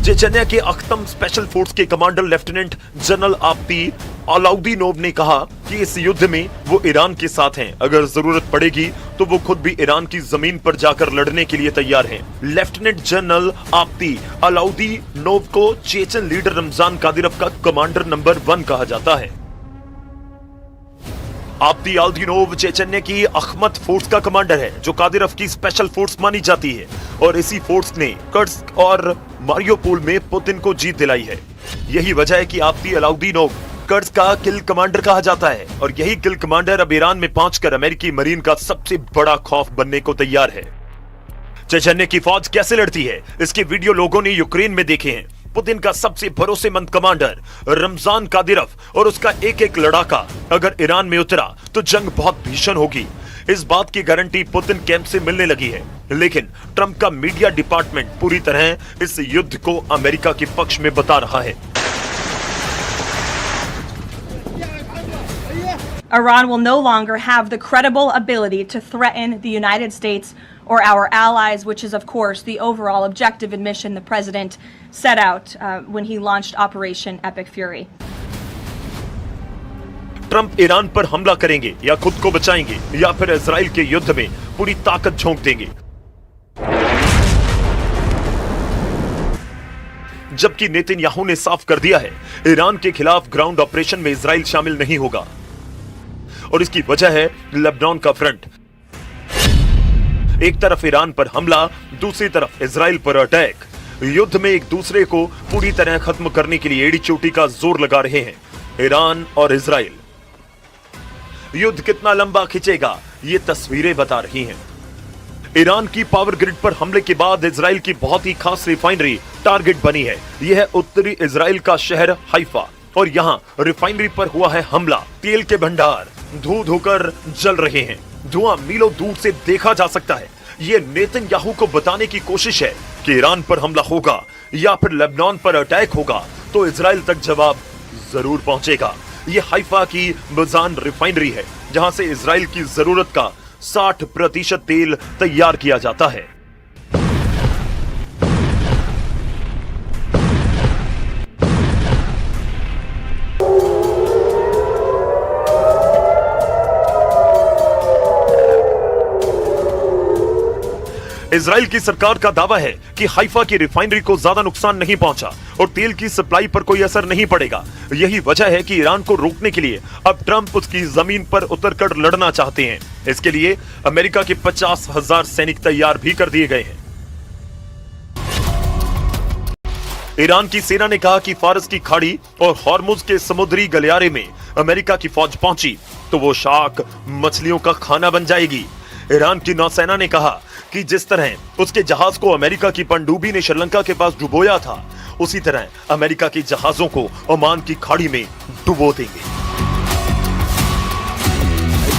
Chechnya के अख्तम special force के commander lieutenant general आप्ती अलाउद्दीनोव ने कहा कि इस युद्ध में वो ईरान के साथ हैं। अगर जरूरत पड़ेगी तो वो खुद भी ईरान की जमीन पर जाकर लड़ने के लिए तैयार हैं। लेफ्टिनेंट जनरल आप्ती अलाउद्दीनोव को चेचन लीडर रमजान कादिरव का कमांडर नंबर 1 कहा जाता है। आप्ती अलाउद्दीनोव चेचन्या की अखमत फोर्स का कमांडर है, जो कादिरव की स्पेशल फोर्स मानी जाती है, और इसी फोर्स ने कर्स्क और मारियोपोल में पुतिन को जीत दिलाई है। यही वजह है कि आप्ती अलाउद्दीनोव कर्स्क का किल कमांडर कहा जाता है, और यही किल कमांडर अब ईरान में पहुंचकर अमेरिकी मरीन का सबसे बड़ा खौफ बनने को तैयार है। चेचन्या की फौज कैसे लड़ती है, इसके वीडियो लोगों ने यूक्रेन में देखे हैं। पुतिन का सबसे भरोसेमंद कमांडर रमजान कादिरव और उसका एक एक लड़ाका अगर ईरान में उतरा तो जंग बहुत भीषण होगी। इस बात की गारंटी पुतिन कैंप से मिलने लगी है, लेकिन ट्रंप का मीडिया डिपार्टमेंट पूरी तरह इस युद्ध को अमेरिका के पक्ष में बता रहा है। Iran will no longer have the credible ability to threaten the United States or our allies, which is, of course, the overall objective and mission the president set out when he launched Operation Epic Fury. Trump Iran पर हमला करेंगे या खुद को बचाएंगे या फिर Israel के युद्ध में पूरी ताकत झोंक देंगे। जबकि नेतन्याहू ने साफ कर दिया है, ईरान के खिलाफ ग्राउंड ऑपरेशन में इजराइल शामिल नहीं होगा, और इसकी वजह है लेबनान का फ्रंट। एक तरफ ईरान पर हमला, दूसरी तरफ इजराइल पर अटैक। युद्ध में एक दूसरे को पूरी तरह खत्म करने के लिए एड़ी चोटी का जोर लगा रहे हैं ईरान और इजराइल। युद्ध कितना लंबा खिंचेगा, ये तस्वीरें बता रही हैं। ईरान की पावर ग्रिड पर हमले के बाद इजराइल की बहुत ही खास रिफाइनरी टारगेट बनी है। यह है उत्तरी इजराइल का शहर हाइफा, और यहां रिफाइनरी पर हुआ है हमला। तेल के भंडार धू धोकर जल रहे हैं, धुआं मीलों दूर से देखा जा सकता है। ये नेतन्याहू को बताने की कोशिश है कि ईरान पर हमला होगा या फिर लेबनान पर अटैक होगा तो इजराइल तक जवाब जरूर पहुंचेगा। ये हाइफा की मजान रिफाइनरी है, जहां से इजराइल की जरूरत का 60% तेल तैयार किया जाता है। इजराइल की सरकार का दावा है कि हाइफा की रिफाइनरी को ज्यादा नुकसान नहीं पहुंचा और तेल की सप्लाई पर कोई असर नहीं पड़ेगा। यही वजह है कि ईरान को रोकने के लिए अब ट्रंप उसकी जमीन पर उतरकर लड़ना चाहते हैं। इसके लिए अमेरिका के 50,000 सैनिक तैयार भी कर दिए गए हैं। ईरान की सेना ने कहा कि फारस की खाड़ी और हॉर्मुज के समुद्री गलियारे में अमेरिका की फौज पहुंची तो वो शार्क मछलियों का खाना बन जाएगी। ईरान की नौसेना ने कहा कि जिस तरह उसके जहाज को अमेरिका की पनडुब्बी ने श्रीलंका के पास डुबोया था, उसी तरह अमेरिका के जहाजों को ओमान की खाड़ी में डुबो देंगे।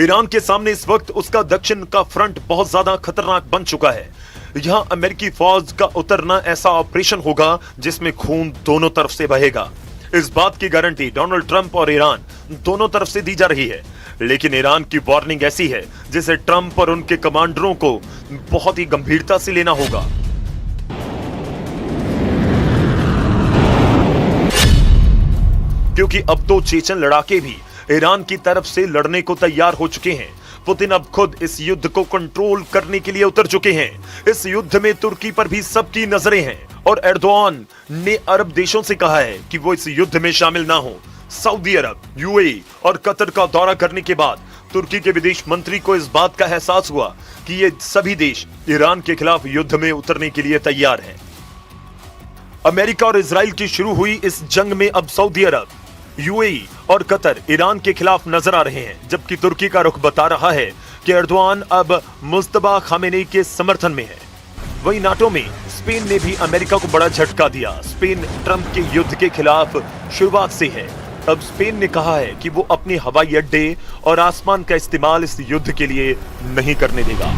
ईरान के सामने इस वक्त उसका दक्षिण का फ्रंट बहुत ज्यादा खतरनाक बन चुका है। यहां अमेरिकी फौज का उतरना ऐसा ऑपरेशन होगा जिसमें खून दोनों तरफ से बहेगा। इस बात की गारंटी डोनाल्ड ट्रंप और ईरान दोनों तरफ से दी जा रही है, लेकिन ईरान की वार्निंग ऐसी है जिसे ट्रंप और उनके कमांडरों को बहुत ही गंभीरता से लेना होगा। क्योंकि अब तो चेचन लड़ाके भी ईरान की तरफ से लड़ने को तैयार हो चुके हैं। पुतिन अब खुद इस युद्ध को कंट्रोल करने के लिए उतर चुके हैं। इस युद्ध में तुर्की पर भी सबकी नजरें हैं और एर्दोआन ने अरब देशों से कहा है कि वो इस युद्ध में शामिल ना हो। सऊदी अरब, यूएई और कतर का दौरा करने के बाद तुर्की के विदेश मंत्री को इस बात का एहसास हुआ कि ये सभी देश ईरान के खिलाफ युद्ध में उतरने के लिए तैयार हैं। अमेरिका और इजराइल की शुरू हुई इस जंग में अब सऊदी अरब, यूएई और कतर ईरान के खिलाफ नजर आ रहे हैं, जबकि तुर्की का रुख बता रहा है कि एर्दोआन अब मुस्तफा खामेनी के समर्थन में है। वहीं नाटो में स्पेन ने भी अमेरिका को बड़ा झटका दिया। स्पेन ट्रंप के युद्ध के खिलाफ शुरुआत से है। अब स्पेन ने कहा है कि वो अपने हवाई अड्डे और आसमान का इस्तेमाल इस युद्ध के लिए नहीं करने देगा।